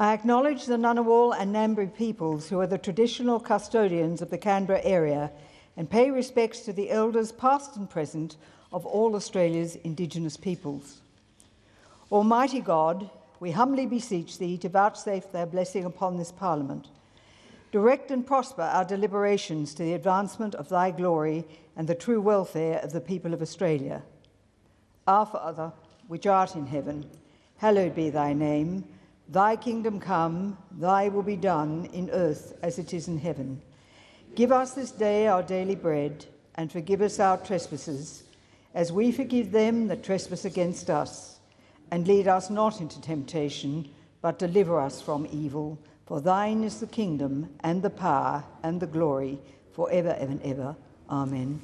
I acknowledge the Ngunnawal and Ngambri peoples who are the traditional custodians of the Canberra area and pay respects to the elders past and present of all Australia's Indigenous peoples. Almighty God, we humbly beseech Thee to vouchsafe Thy blessing upon this Parliament. Direct and prosper our deliberations to the advancement of Thy glory and the true welfare of the people of Australia. Our Father, which art in heaven, hallowed be Thy name. Thy kingdom come, Thy will be done in earth as it is in heaven. Give us this day our daily bread, and forgive us our trespasses, as we forgive them that trespass against us. And lead us not into temptation, but deliver us from evil. For Thine is the kingdom, and the power, and the glory, for ever and ever. Amen.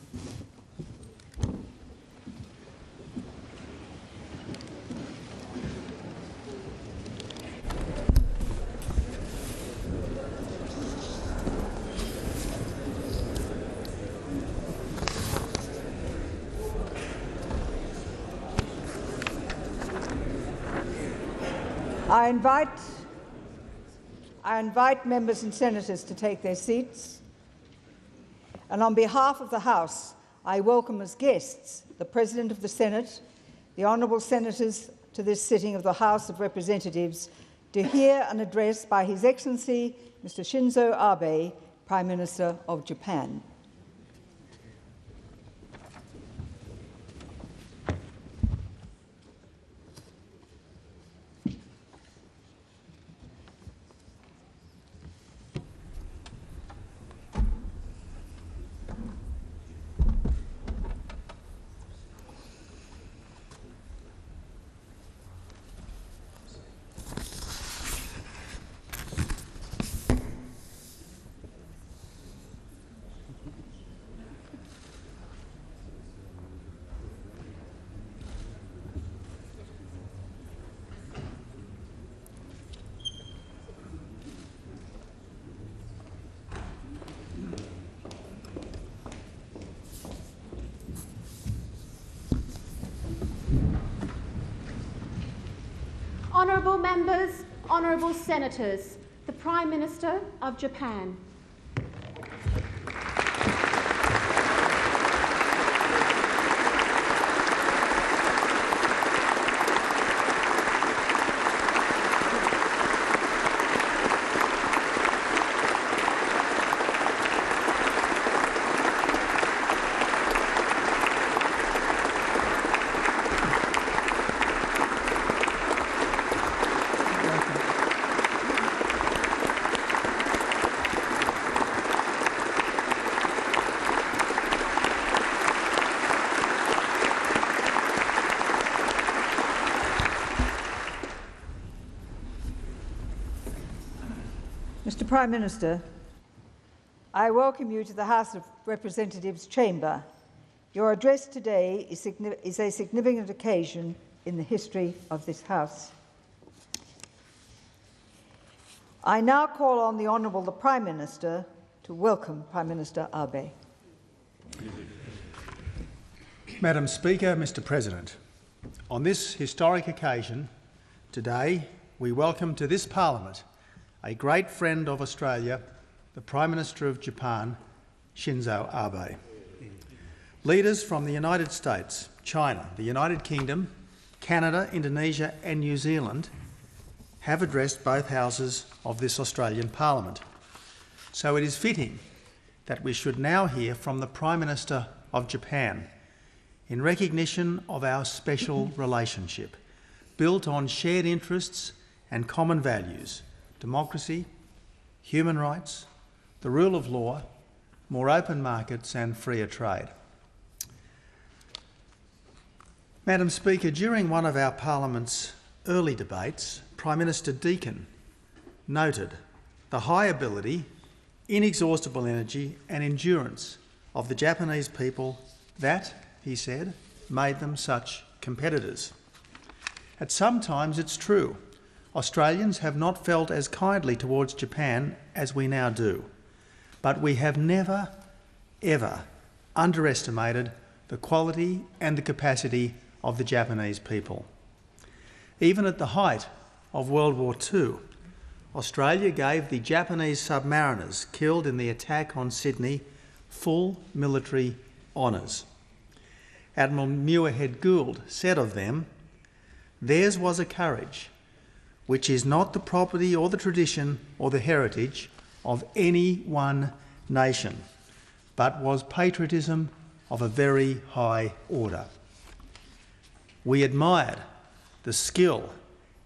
I invite members and senators to take their seats. And on behalf of the House, I welcome as guests the President of the Senate, the honourable senators to this sitting of the House of Representatives, to hear an address by His Excellency Mr. Shinzo Abe, Prime Minister of Japan. Honourable members, honourable senators, the Prime Minister of Japan. Mr. Prime Minister, I welcome you to the House of Representatives chamber. Your address today is a significant occasion in the history of this House. I now call on the Honourable the Prime Minister to welcome Prime Minister Abe. Madam Speaker, Mr. President, on this historic occasion, today we welcome to this Parliament a great friend of Australia, the Prime Minister of Japan, Shinzo Abe. Leaders from the United States, China, the United Kingdom, Canada, Indonesia and New Zealand have addressed both houses of this Australian Parliament. So it is fitting that we should now hear from the Prime Minister of Japan in recognition of our special relationship, built on shared interests and common values: democracy, human rights, the rule of law, more open markets and freer trade. Madam Speaker, during one of our Parliament's early debates, Prime Minister Deakin noted the high ability, inexhaustible energy and endurance of the Japanese people that, he said, made them such competitors. At some times it's true, Australians have not felt as kindly towards Japan as we now do, but we have never, ever underestimated the quality and the capacity of the Japanese people. Even at the height of World War II, Australia gave the Japanese submariners killed in the attack on Sydney full military honours. Admiral Muirhead Gould said of them, "Theirs was a courage which is not the property or the tradition or the heritage of any one nation, but was patriotism of a very high order." We admired the skill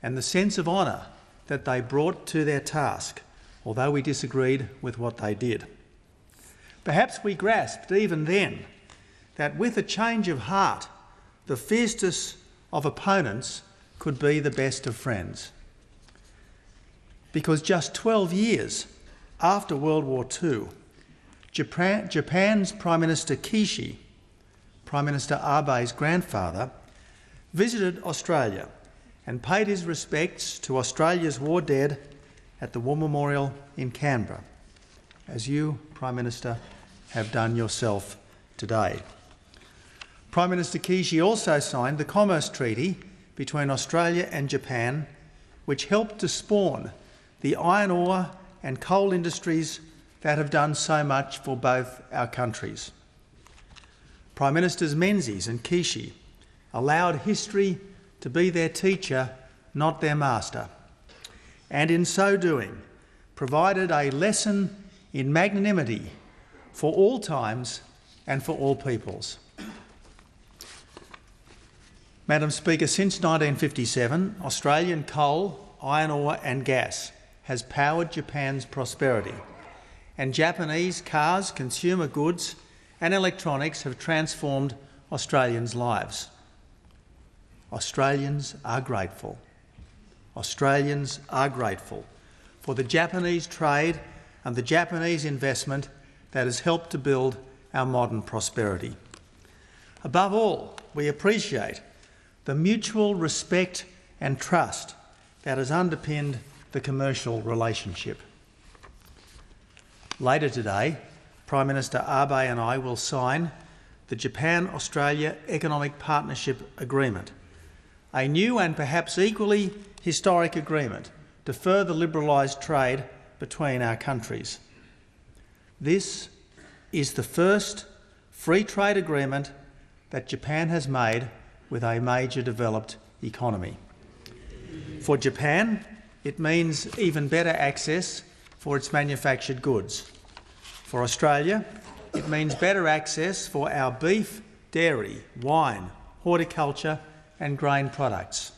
and the sense of honour that they brought to their task, although we disagreed with what they did. Perhaps we grasped even then that with a change of heart, the fiercest of opponents could be the best of friends. Because just 12 years after World War II, Japan's Prime Minister Kishi, Prime Minister Abe's grandfather, visited Australia and paid his respects to Australia's war dead at the War Memorial in Canberra, as you, Prime Minister, have done yourself today. Prime Minister Kishi also signed the Commerce Treaty between Australia and Japan, which helped to spawn the iron ore and coal industries that have done so much for both our countries. Prime Ministers Menzies and Kishi allowed history to be their teacher, not their master, and in so doing provided a lesson in magnanimity for all times and for all peoples. Madam Speaker, since 1957, Australian coal, iron ore and gas has powered Japan's prosperity, and Japanese cars, consumer goods and electronics have transformed Australians' lives. Australians are grateful. Australians are grateful for the Japanese trade and the Japanese investment that has helped to build our modern prosperity. Above all, we appreciate the mutual respect and trust that has underpinned the commercial relationship. Later today, Prime Minister Abe and I will sign the Japan-Australia Economic Partnership Agreement, a new and perhaps equally historic agreement to further liberalise trade between our countries. This is the first free trade agreement that Japan has made with a major developed economy. For Japan, it means even better access for its manufactured goods. For Australia, it means better access for our beef, dairy, wine, horticulture and grain products.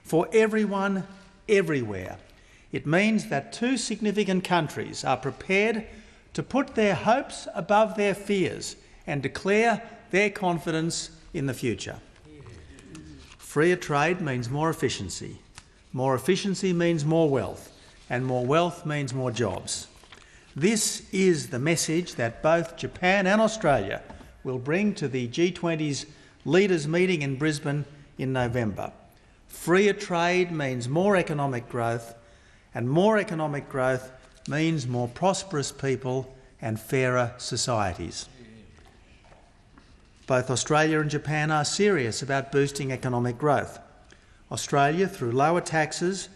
For everyone, everywhere, it means that two significant countries are prepared to put their hopes above their fears and declare their confidence in the future. Freer trade means more efficiency. More efficiency means more wealth, and more wealth means more jobs. This is the message that both Japan and Australia will bring to the G20's leaders' meeting in Brisbane in November. Freer trade means more economic growth, and more economic growth means more prosperous people and fairer societies. Both Australia and Japan are serious about boosting economic growth. Australia through lower taxes,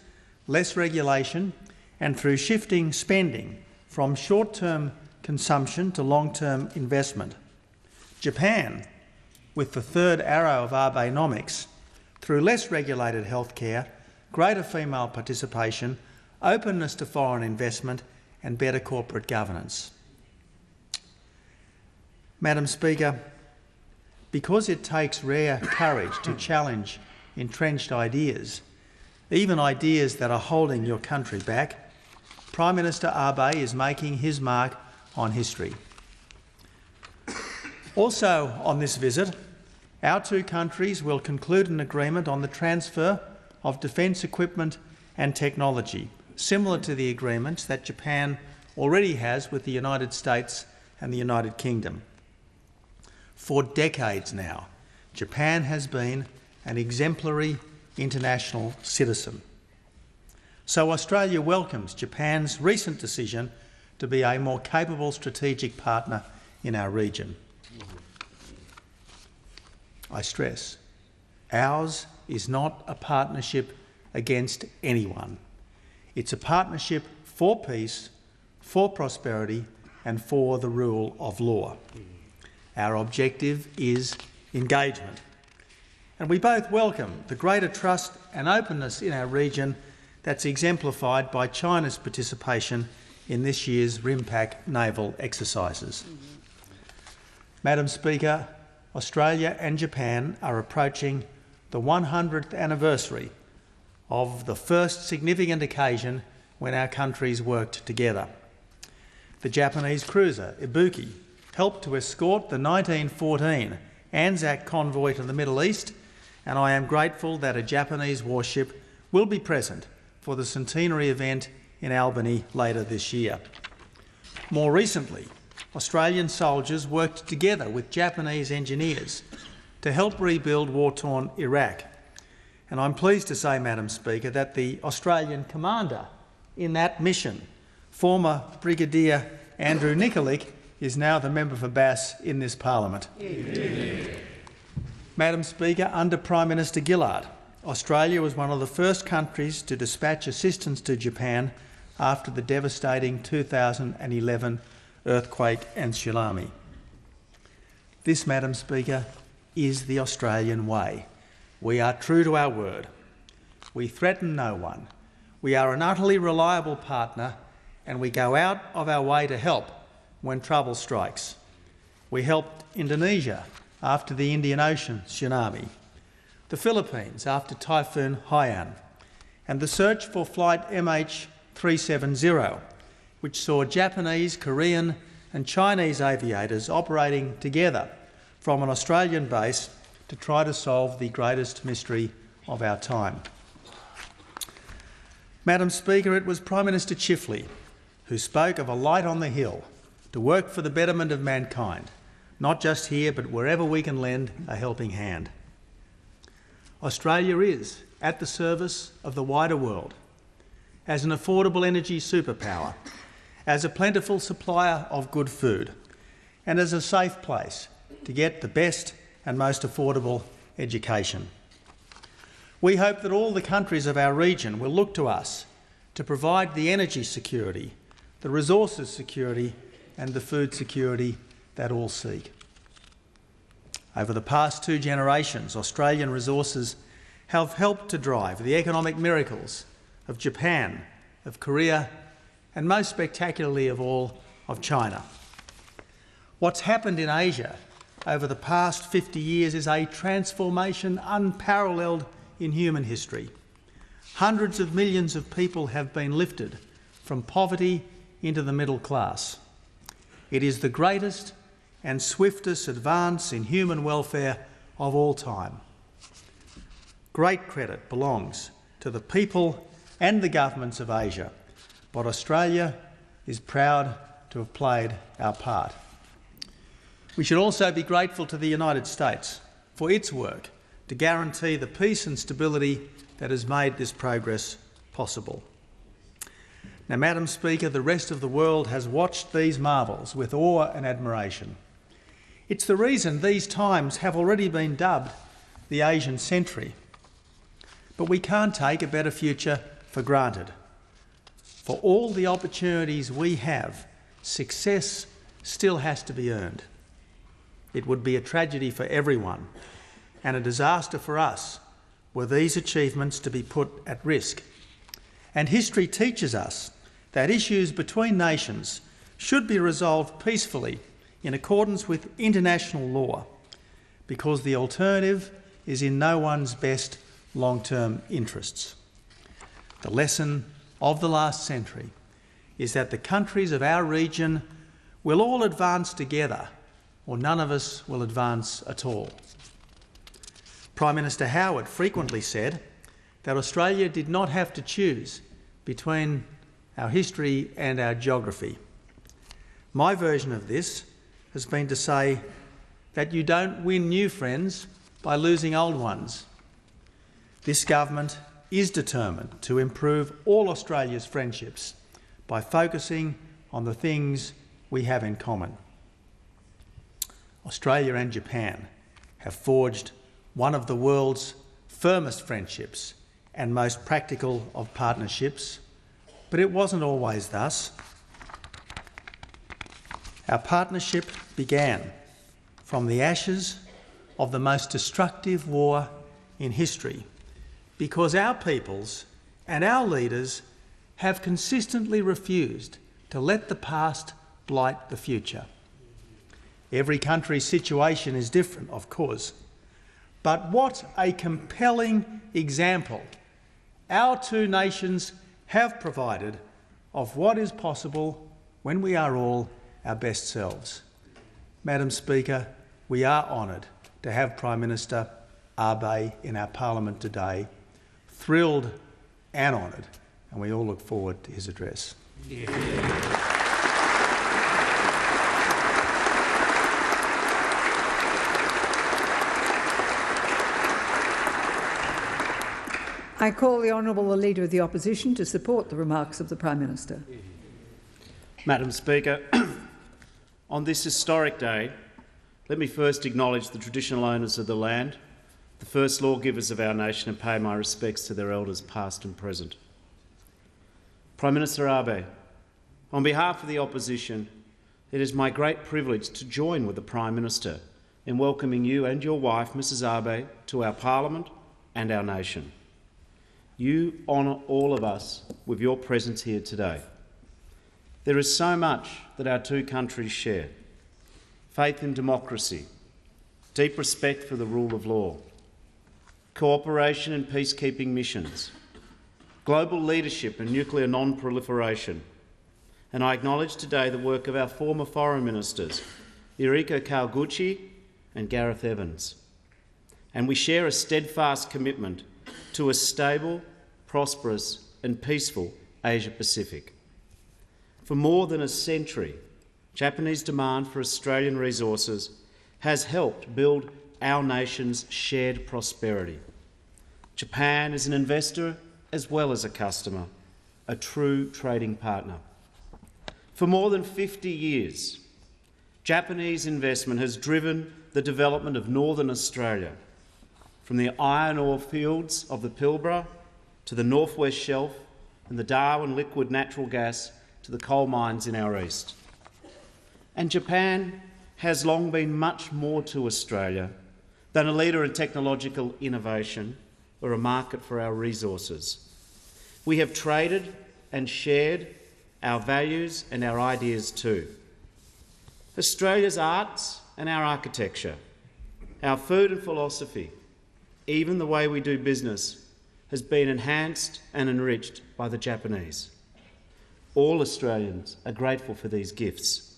less regulation, and through shifting spending from short-term consumption to long-term investment. Japan, with the third arrow of Abenomics, through less regulated healthcare, greater female participation, openness to foreign investment, and better corporate governance. Madam Speaker, because it takes rare courage to challenge entrenched ideas, even ideas that are holding your country back, Prime Minister Abe is making his mark on history. Also on this visit, our two countries will conclude an agreement on the transfer of defence equipment and technology, similar to the agreements that Japan already has with the United States and the United Kingdom. For decades now, Japan has been an exemplary international citizen. So Australia welcomes Japan's recent decision to be a more capable strategic partner in our region. I stress, ours is not a partnership against anyone. It's a partnership for peace, for prosperity and for the rule of law. Our objective is engagement. And we both welcome the greater trust and openness in our region that's exemplified by China's participation in this year's RIMPAC naval exercises. Madam Speaker, Australia and Japan are approaching the 100th anniversary of the first significant occasion when our countries worked together. The Japanese cruiser Ibuki helped to escort the 1914 Anzac convoy to the Middle East, and I am grateful that a Japanese warship will be present for the centenary event in Albany later this year. More recently, Australian soldiers worked together with Japanese engineers to help rebuild war-torn Iraq. And I'm pleased to say, Madam Speaker, that the Australian commander in that mission, former Brigadier Andrew Nikolic, is now the member for Bass in this parliament. Madam Speaker, under Prime Minister Gillard, Australia was one of the first countries to dispatch assistance to Japan after the devastating 2011 earthquake and tsunami. This, Madam Speaker, is the Australian way. We are true to our word. We threaten no one. We are an utterly reliable partner, and we go out of our way to help when trouble strikes. We helped Indonesia after the Indian Ocean tsunami, the Philippines after Typhoon Haiyan, and the search for Flight MH370, which saw Japanese, Korean and Chinese aviators operating together from an Australian base to try to solve the greatest mystery of our time. Madam Speaker, it was Prime Minister Chifley who spoke of a light on the hill to work for the betterment of mankind, not just here but wherever we can lend a helping hand. Australia is at the service of the wider world as an affordable energy superpower, as a plentiful supplier of good food, and as a safe place to get the best and most affordable education. We hope that all the countries of our region will look to us to provide the energy security, the resources security and the food security that all seek. Over the past 2 generations, Australian resources have helped to drive the economic miracles of Japan, of Korea and most spectacularly of all, of China. What's happened in Asia over the past 50 years is a transformation unparalleled in human history. Hundreds of millions of people have been lifted from poverty into the middle class. It is the greatest and swiftest advance in human welfare of all time. Great credit belongs to the people and the governments of Asia, but Australia is proud to have played our part. We should also be grateful to the United States for its work to guarantee the peace and stability that has made this progress possible. Now, Madam Speaker, the rest of the world has watched these marvels with awe and admiration. It's the reason these times have already been dubbed the Asian century. But we can't take a better future for granted. For all the opportunities we have, success still has to be earned. It would be a tragedy for everyone and a disaster for us were these achievements to be put at risk. And history teaches us that issues between nations should be resolved peacefully in accordance with international law, because the alternative is in no one's best long-term interests. The lesson of the last century is that the countries of our region will all advance together, or none of us will advance at all. Prime Minister Howard frequently said that Australia did not have to choose between our history and our geography. My version of this has been to say that you don't win new friends by losing old ones. This government is determined to improve all Australia's friendships by focusing on the things we have in common. Australia and Japan have forged one of the world's firmest friendships and most practical of partnerships but it wasn't always thus. Our partnership began from the ashes of the most destructive war in history because our peoples and our leaders have consistently refused to let the past blight the future. Every country's situation is different, of course, but what a compelling example our two nations have provided of what is possible when we are all our best selves. Madam Speaker, we are honoured to have Prime Minister Abe in our Parliament today, thrilled and honoured, and we all look forward to his address. I call the Honourable the Leader of the Opposition to support the remarks of the Prime Minister. Madam Speaker, on this historic day, let me first acknowledge the traditional owners of the land, the first lawgivers of our nation, and pay my respects to their elders past and present. Prime Minister Abe, on behalf of the opposition, it is my great privilege to join with the Prime Minister in welcoming you and your wife, Mrs Abe, to our Parliament and our nation. You honour all of us with your presence here today. There is so much that our two countries share: faith in democracy, deep respect for the rule of law, cooperation in peacekeeping missions, global leadership and nuclear non-proliferation. And I acknowledge today the work of our former foreign ministers, Yuriko Kawaguchi and Gareth Evans. And we share a steadfast commitment to a stable, prosperous and peaceful Asia-Pacific. For more than a century, Japanese demand for Australian resources has helped build our nation's shared prosperity. Japan is an investor as well as a customer, a true trading partner. For more than 50 years, Japanese investment has driven the development of Northern Australia, from the iron ore fields of the Pilbara to the North West Shelf and the Darwin liquid natural gas to the coal mines in our east. And Japan has long been much more to Australia than a leader in technological innovation or a market for our resources. We have traded and shared our values and our ideas too. Australia's arts and our architecture, our food and philosophy, even the way we do business, has been enhanced and enriched by the Japanese. All Australians are grateful for these gifts.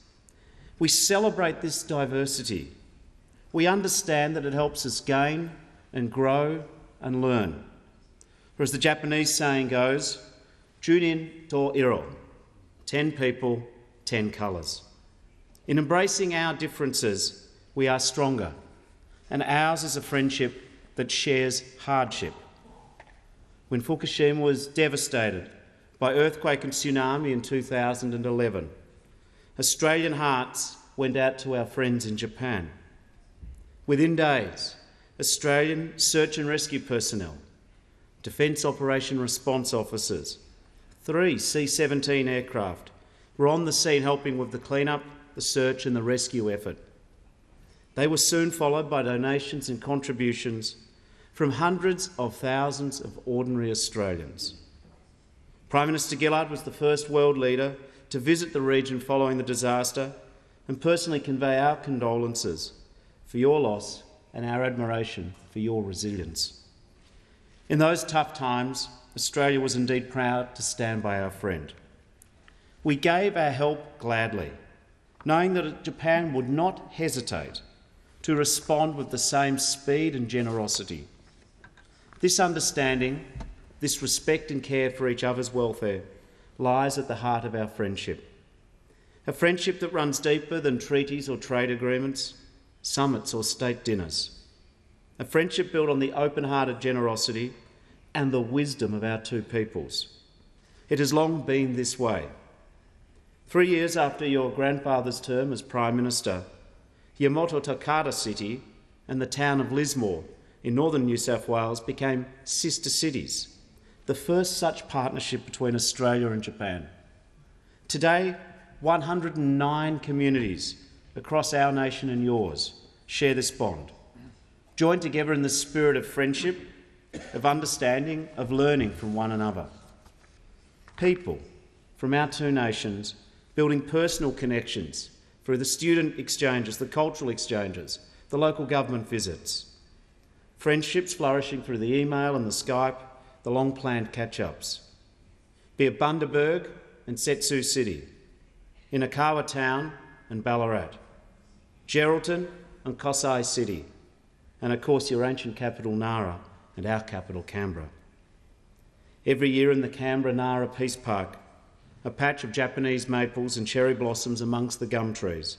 We celebrate this diversity. We understand that it helps us gain and grow and learn. Or as the Japanese saying goes, Junin to iro, 10 people, 10 colours. In embracing our differences, we are stronger, and ours is a friendship that shares hardship. When Fukushima was devastated by earthquake and tsunami in 2011, Australian hearts went out to our friends in Japan. Within days, Australian search and rescue personnel, Defence Operation Response officers, 3 C-17 aircraft were on the scene helping with the clean-up, the search and the rescue effort. They were soon followed by donations and contributions from hundreds of thousands of ordinary Australians. Prime Minister Gillard was the first world leader to visit the region following the disaster and personally convey our condolences for your loss and our admiration for your resilience. In those tough times, Australia was indeed proud to stand by our friend. We gave our help gladly, knowing that Japan would not hesitate to respond with the same speed and generosity. This understanding, this respect and care for each other's welfare lies at the heart of our friendship. A friendship that runs deeper than treaties or trade agreements, summits or state dinners. A friendship built on the open-hearted generosity and the wisdom of our two peoples. It has long been this way. 3 years after your grandfather's term as Prime Minister, Yamato Takata City and the town of Lismore in northern New South Wales became sister cities, the first such partnership between Australia and Japan. Today, 109 communities across our nation and yours share this bond, joined together in the spirit of friendship, of understanding, of learning from one another. People from our two nations building personal connections through the student exchanges, the cultural exchanges, the local government visits. Friendships flourishing through the email and the Skype, the long-planned catch-ups. Be it Bundaberg and Setsu City, Inakawa Town and Ballarat, Geraldton and Kosai City, and of course your ancient capital Nara and our capital Canberra. Every year in the Canberra-Nara Peace Park, a patch of Japanese maples and cherry blossoms amongst the gum trees,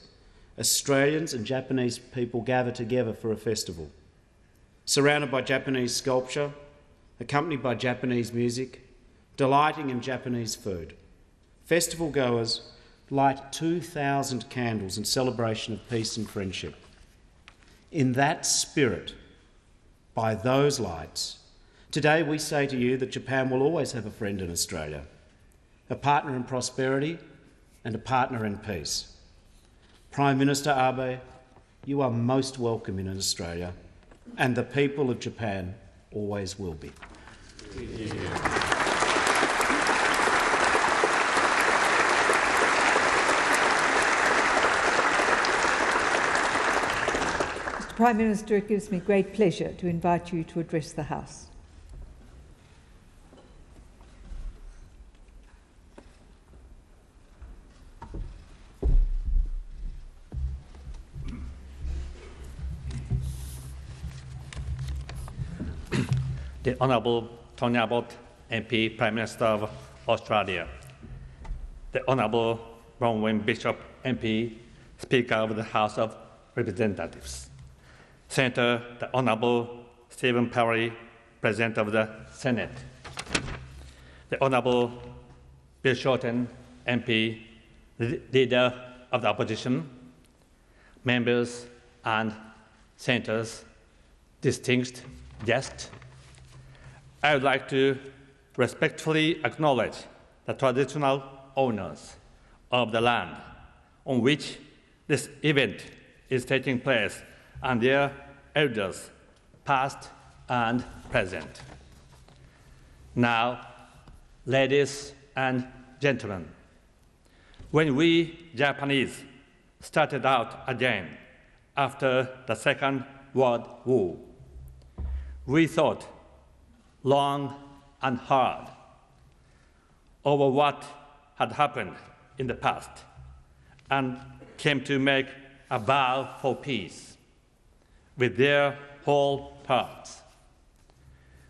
Australians and Japanese people gather together for a festival, surrounded by Japanese sculpture, accompanied by Japanese music, delighting in Japanese food. Festival goers light 2,000 candles in celebration of peace and friendship. In that spirit, by those lights, today we say to you that Japan will always have a friend in Australia, a partner in prosperity and a partner in peace. Prime Minister Abe, you are most welcome in Australia, and the people of Japan always will be. Mr. Prime Minister, it gives me great pleasure to invite you to address the House. The Honourable Tony Abbott, MP, Prime Minister of Australia, the Honourable Bronwyn Bishop, MP, Speaker of the House of Representatives, Senator the Honourable Stephen Perry, President of the Senate, the Honourable Bill Shorten, MP, Leader of the Opposition, members and senators, distinguished guests, I would like to respectfully acknowledge the traditional owners of the land on which this event is taking place and their elders, past and present. Now, ladies and gentlemen, when we Japanese started out again after the Second World War, we thought long and hard over what had happened in the past and came to make a vow for peace with their whole hearts.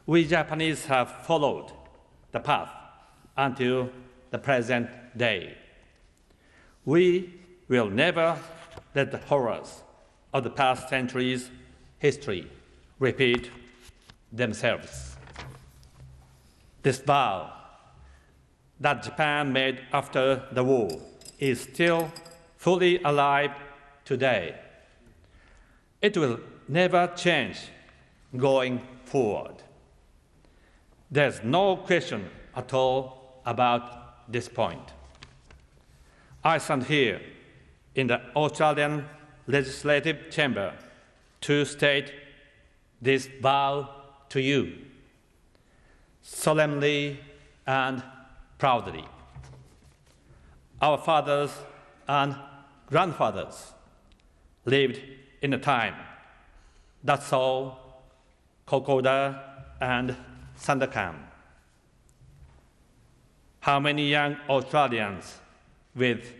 We Japanese have followed the path until the present day. We will never let the horrors of the past centuries' history repeat themselves. This vow that Japan made after the war is still fully alive today. It will never change going forward. There's no question at all about this point. I stand here in the Australian Legislative Chamber to state this vow to you, solemnly and proudly. Our fathers and grandfathers lived in a time that saw Kokoda and Sandakan. How many young Australians with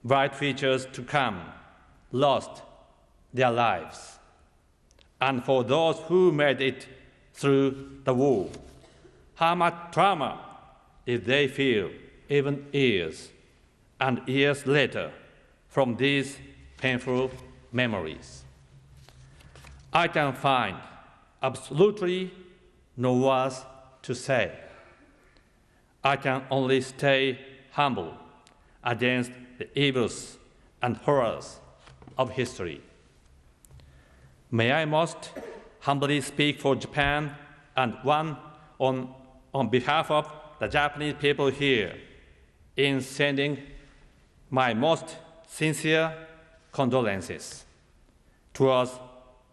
bright futures to come lost their lives? And for those who made it through the war, how much trauma did they feel even years and years later from these painful memories? I can find absolutely no words to say. I can only stay humble against the evils and horrors of history. May I most humbly speak for Japan and one on on behalf of the Japanese people here in sending my most sincere condolences towards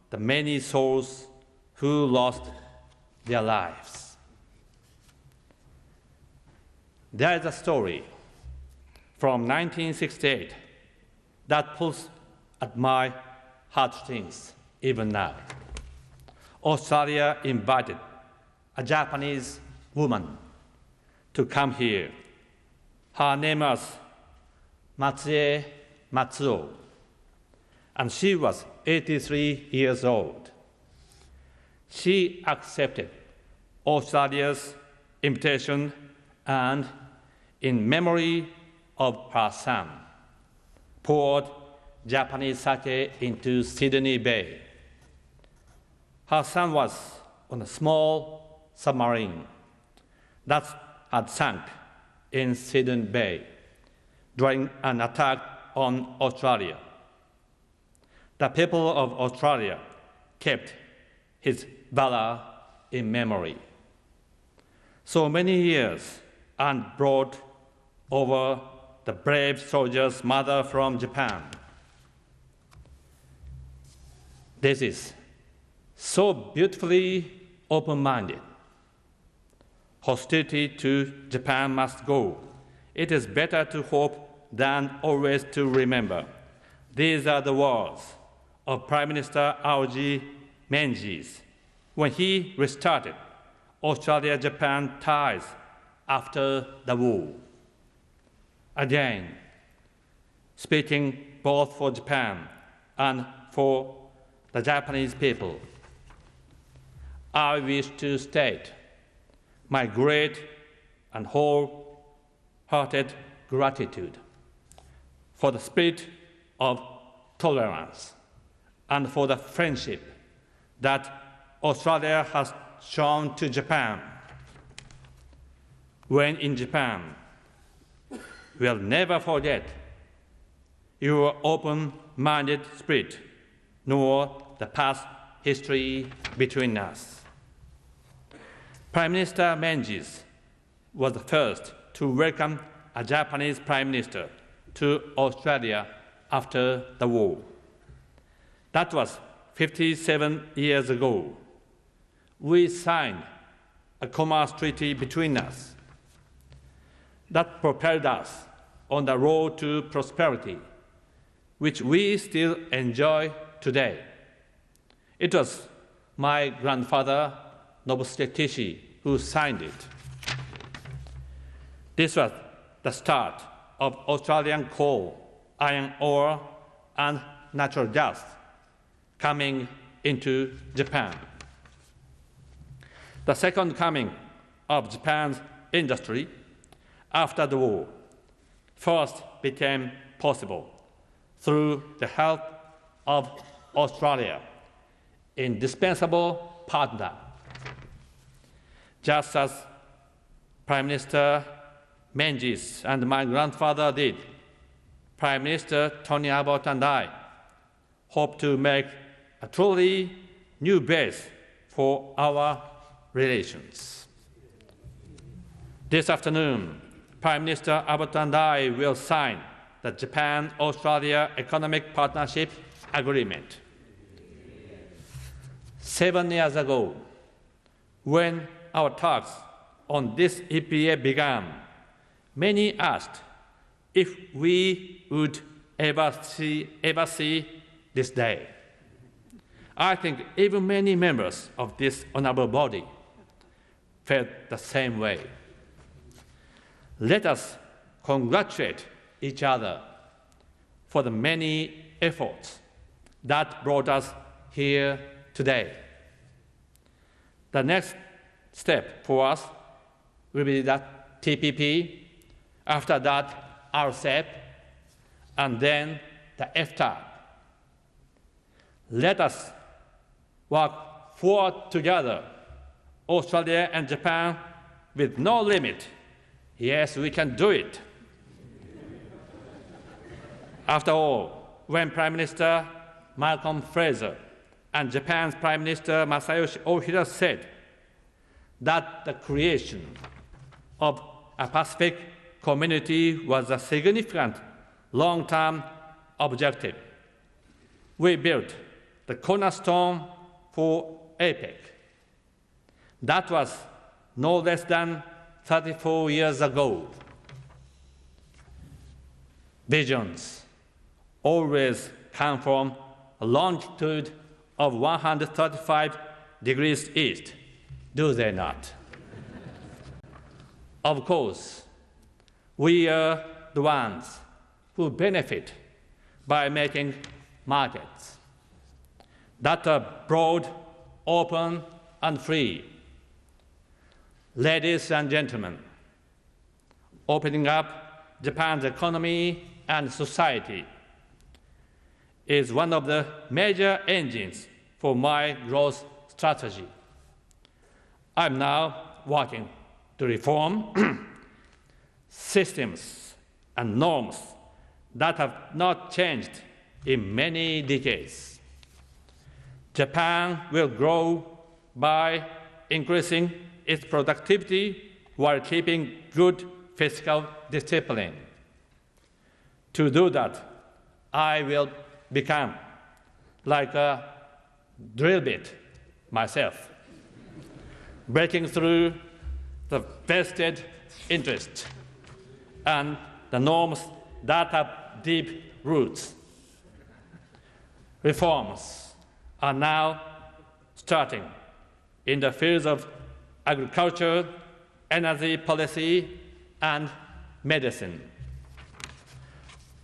the many souls who lost their lives. There is a story from 1968 that pulls at my heartstrings even now. Australia invited a Japanese woman to come here. Her name was Matsue Matsuo, and she was 83 years old. She accepted Australia's invitation and, in memory of her son, poured Japanese sake into Sydney Bay. Her son was on a small submarine that had sunk in Sydney Bay during an attack on Australia. The people of Australia kept his valor in memory. So many years and brought over the brave soldier's mother from Japan. This is so beautifully open-minded. Hostility to Japan must go. It is better to hope than always to remember. These are the words of Prime Minister Aoji Menzies when he restarted Australia-Japan ties after the war. Again, speaking both for Japan and for the Japanese people, I wish to state my great and wholehearted gratitude for the spirit of tolerance and for the friendship that Australia has shown to Japan. When in Japan, we'll never forget your open-minded spirit, nor the past history between us. Prime Minister Menzies was the first to welcome a Japanese Prime Minister to Australia after the war. That was 57 years ago. We signed a commerce treaty between us that propelled us on the road to prosperity, which we still enjoy today. It was my grandfather, Nobusuke Tishi, who signed it. This was the start of Australian coal, iron ore, and natural gas coming into Japan. The second coming of Japan's industry after the war first became possible through the help of Australia, indispensable partner. Just as Prime Minister Menzies and my grandfather did, Prime Minister Tony Abbott and I hope to make a truly new base for our relations. This afternoon, Prime Minister Abbott and I will sign the Japan-Australia Economic Partnership Agreement. 7 years ago, when our talks on this EPA began, many asked if we would ever see this day. I think even many members of this honorable body felt the same way. Let us congratulate each other for the many efforts that brought us here today. The next step for us will be that TPP, after that RCEP, and then the EFTA. Let us work forward together, Australia and Japan, with no limit. Yes, we can do it. After all, when Prime Minister Malcolm Fraser and Japan's Prime Minister Masayoshi Ohira said that the creation of a Pacific community was a significant long-term objective. We built the cornerstone for APEC. That was no less than 34 years ago. Visions always come from a longitude of 135 degrees east, do they not? Of course, we are the ones who benefit by making markets that are broad, open, and free. Ladies and gentlemen, opening up Japan's economy and society is one of the major engines for my growth strategy. I'm now working to reform systems and norms that have not changed in many decades. Japan will grow by increasing its productivity while keeping good fiscal discipline. To do that, I will become like a drill bit myself, breaking through the vested interest and the norms that have deep roots. Reforms are now starting in the fields of agriculture, energy policy, and medicine.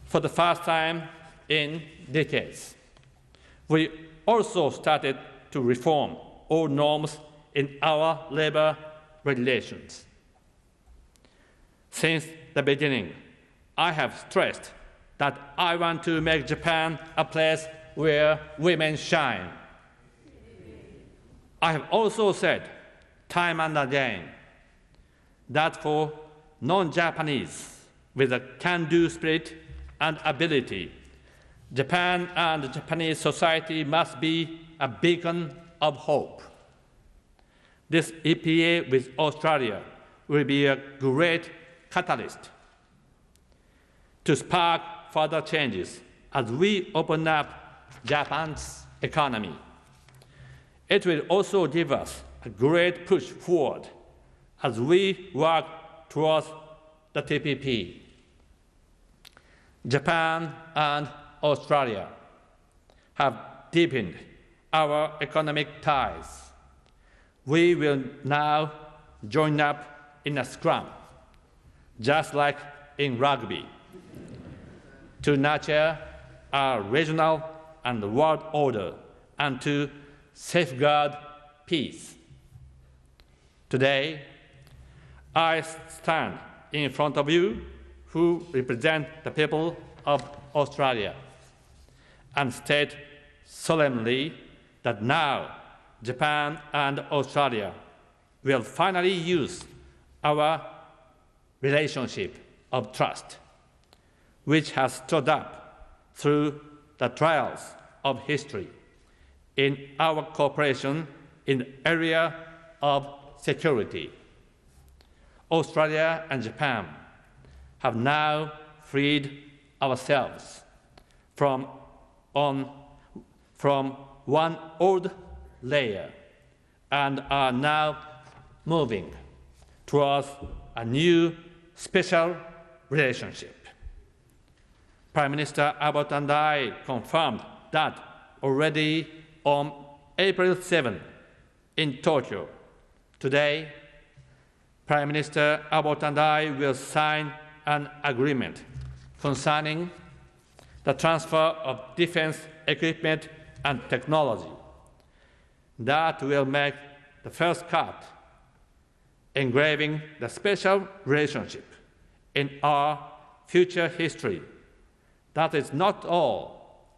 For the first time in decades, we also started to reform all norms in our labor regulations. Since the beginning, I have stressed that I want to make Japan a place where women shine. I have also said time and again that for non-Japanese with a can-do spirit and ability, Japan and Japanese society must be a beacon of hope. This EPA with Australia will be a great catalyst to spark further changes as we open up Japan's economy. It will also give us a great push forward as we work towards the TPP. Japan and Australia have deepened our economic ties. We will now join up in a scrum, just like in rugby, to nurture our regional and world order and to safeguard peace. Today, I stand in front of you who represent the people of Australia and state solemnly that now Japan and Australia will finally use our relationship of trust, which has stood up through the trials of history in our cooperation in the area of security. Australia and Japan have now freed ourselves from one old layer and are now moving towards a new special relationship. Prime Minister Abbott and I confirmed that already on April 7 in Tokyo. Today, Prime Minister Abbott and I will sign an agreement concerning the transfer of defense equipment and technology that will make the first cut, engraving the special relationship in our future history. That is not all.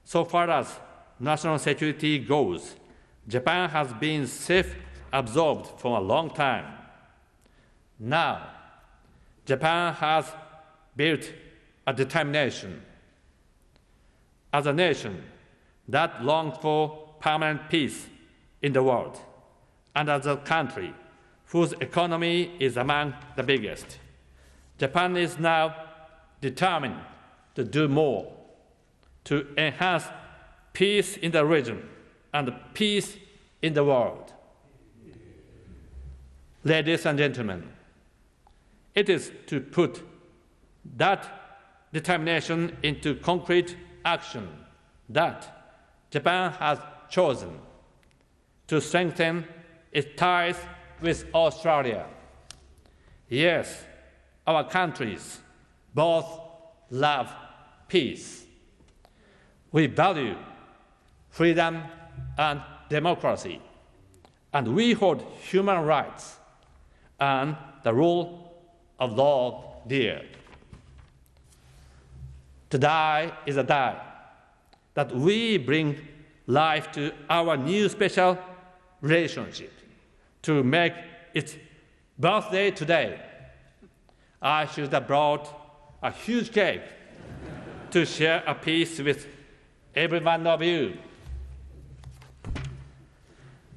So far as national security goes, Japan has been self-absorbed for a long time. Now, Japan has built a determination as a nation that longs for permanent peace in the world and as a country whose economy is among the biggest, Japan is now determined to do more to enhance peace in the region and peace in the world. Ladies and gentlemen, it is to put that determination into concrete action that Japan has chosen to strengthen its ties with Australia. Yes, our countries both love peace. We value freedom and democracy, and we hold human rights and the rule of law dear. Today is a day that we bring life to our new special relationship. To make its birthday today, I should have brought a huge cake to share a piece with every one of you.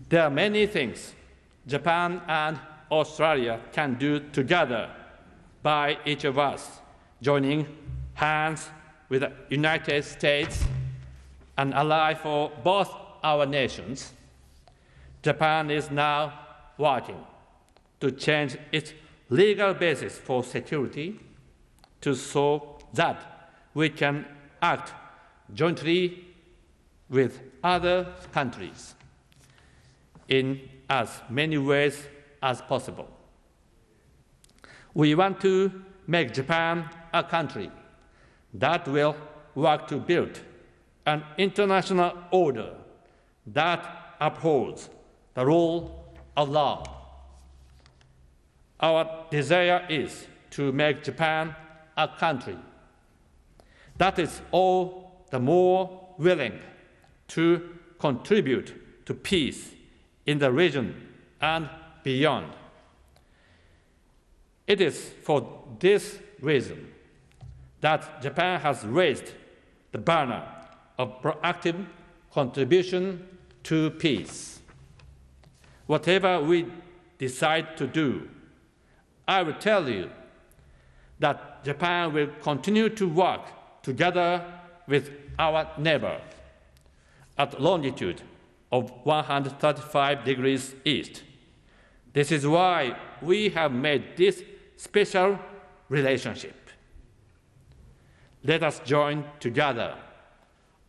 There are many things Japan and Australia can do together by each of us joining hands with the United States, an ally for both our nations. Japan is now working to change its legal basis for security so that we can act jointly with other countries in as many ways as possible. We want to make Japan a country that will work to build an international order that upholds the rule of law. Our desire is to make Japan a country that is all the more willing to contribute to peace in the region and beyond. It is for this reason that Japan has raised the banner of proactive contribution to peace. Whatever we decide to do, I will tell you that Japan will continue to work together with our neighbor at longitude of 135 degrees east. This is why we have made this special relationship. Let us join together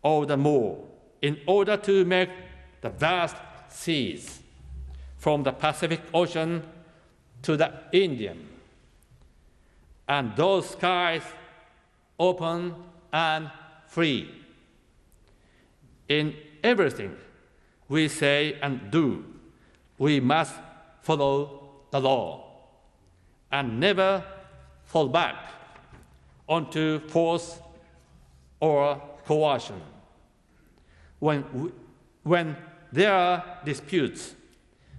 all the more in order to make the vast seas from the Pacific Ocean to the Indian, and those skies open and free. In everything we say and do, we must follow the law and never fall back onto force or coercion. When there are disputes,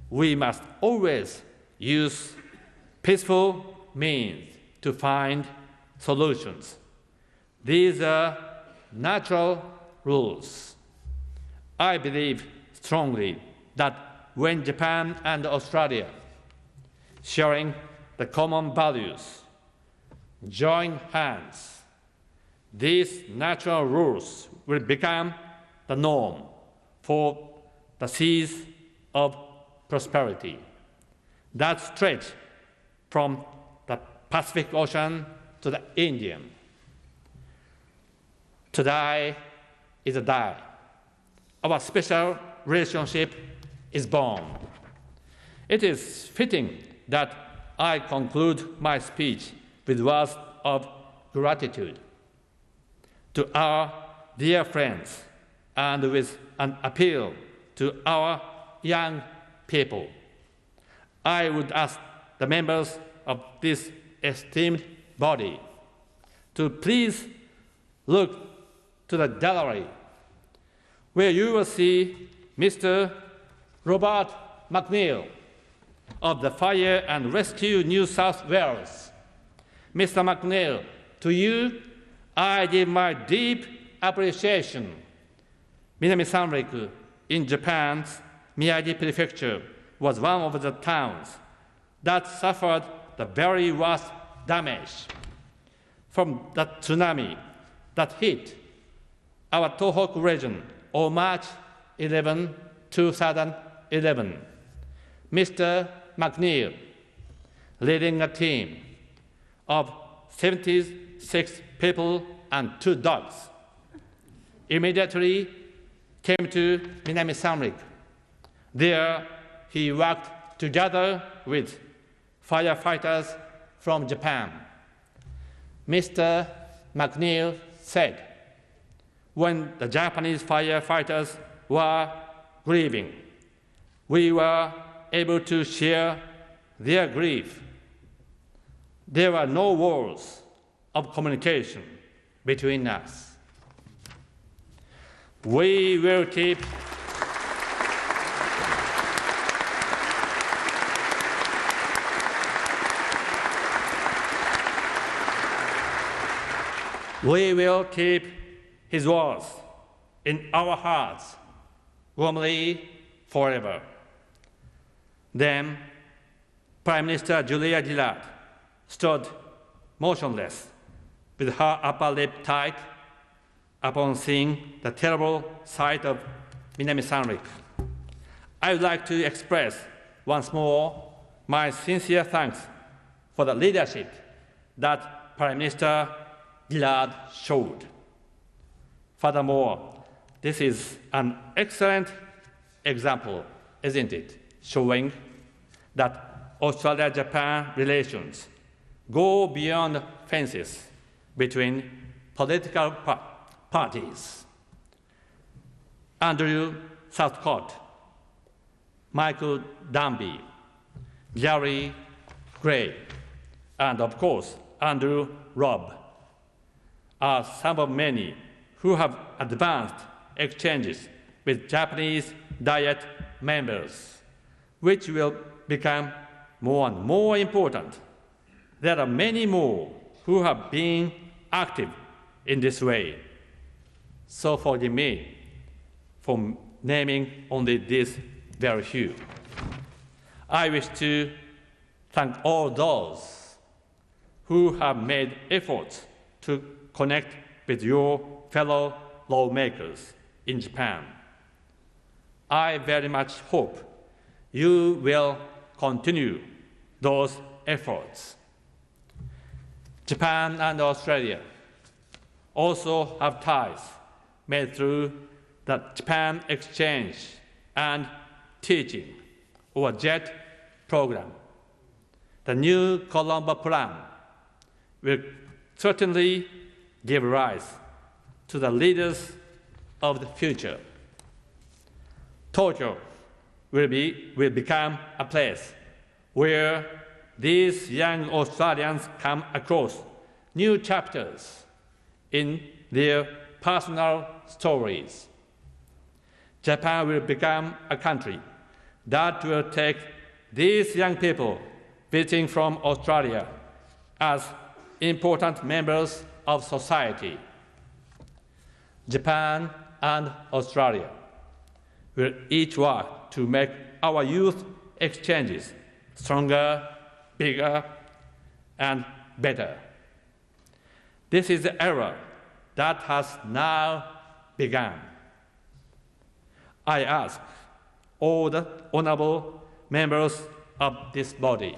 we must always use peaceful means to find solutions. These are natural rules. I believe strongly that when Japan and Australia, sharing the common values, join hands, these natural rules will become the norm for the seas of prosperity that stretch from the Pacific Ocean to the Indian. Today is a day. Our special relationship is born. It is fitting that I conclude my speech with words of gratitude to our dear friends and with an appeal to our young people. I would ask the members of this esteemed body to please look to the gallery, where you will see Mr. Robert McNeil of the Fire and Rescue New South Wales. Mr. McNeil, to you, I give my deep appreciation. Minami Sanriku in Japan's Miyagi Prefecture was one of the towns that suffered the very worst damage from the tsunami that hit our Tohoku region on March 11, 2011. Mr. McNeil, leading a team of 76 people and 2 dogs, immediately came to Minami Samrik. There, he worked together with firefighters from Japan. Mr. McNeil said, when the Japanese firefighters were grieving, we were able to share their grief. There were no walls of communication between us. We will keep his words in our hearts warmly forever. Then Prime Minister Julia Gillard stood motionless with her upper lip tight upon seeing the terrible sight of Minami Sanrik. I would like to express once more my sincere thanks for the leadership that Prime Minister Gillard showed. Furthermore, this is an excellent example, isn't it, showing that Australia-Japan relations go beyond fences between political parties. Andrew Southcott, Michael Danby, Gary Gray, and of course, Andrew Robb are some of many who have advanced exchanges with Japanese Diet members, which will become more and more important. There are many more who have been active in this way. So forgive me for naming only these very few. I wish to thank all those who have made efforts to connect with your fellow lawmakers in Japan. I very much hope you will continue those efforts. Japan and Australia also have ties made through the Japan Exchange and Teaching, or JET program. The new Colombo Plan will certainly give rise to the leaders of the future. Tokyo will become a place where these young Australians come across new chapters in their personal stories. Japan will become a country that will take these young people visiting from Australia as important members of society. Japan and Australia will each work to make our youth exchanges stronger, bigger, and better. This is the era that has now begun. I ask all the honorable members of this body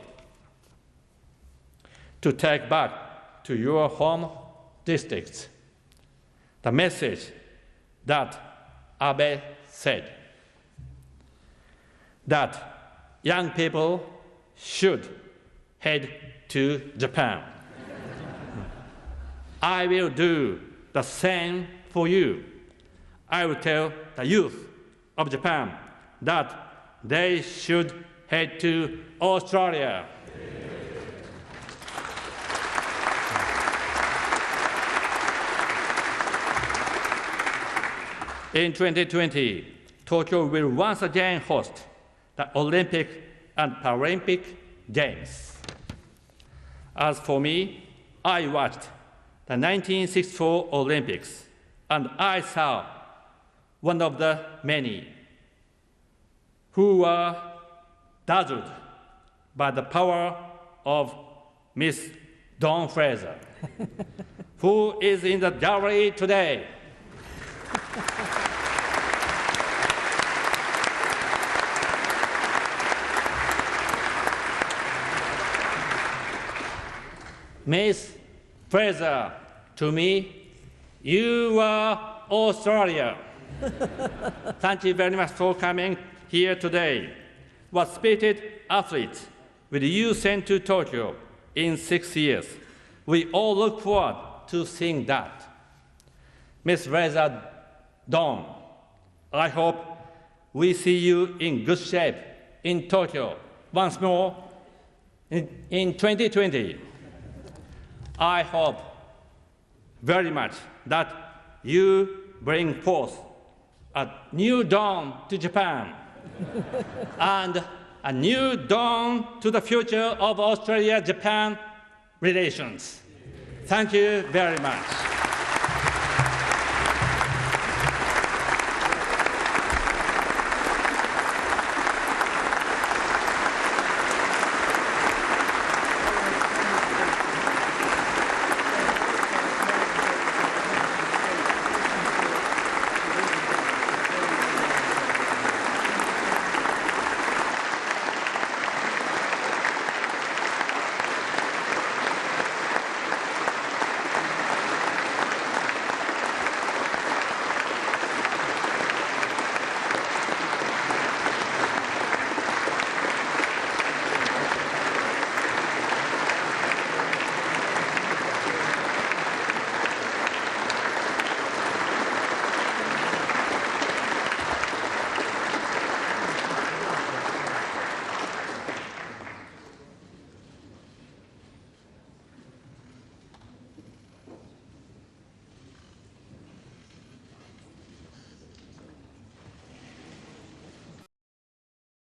to take back to your home districts the message that Abe said, that young people should head to Japan. I will do the same for you. I will tell the youth of Japan that they should head to Australia. In 2020, Tokyo will once again host the Olympic and Paralympic Games. As for me, I watched the 1964 Olympics, and I saw one of the many who were dazzled by the power of Miss Dawn Fraser, who is in the gallery today. Miss Fraser, to me, you are Australia. Thank you very much for coming here today. What spirited athletes will you send to Tokyo in 6 years? We all look forward to seeing that. Miss Fraser Dawn, I hope we see you in good shape in Tokyo once more in 2020. I hope very much that you bring forth a new dawn to Japan and a new dawn to the future of Australia-Japan relations. Thank you very much.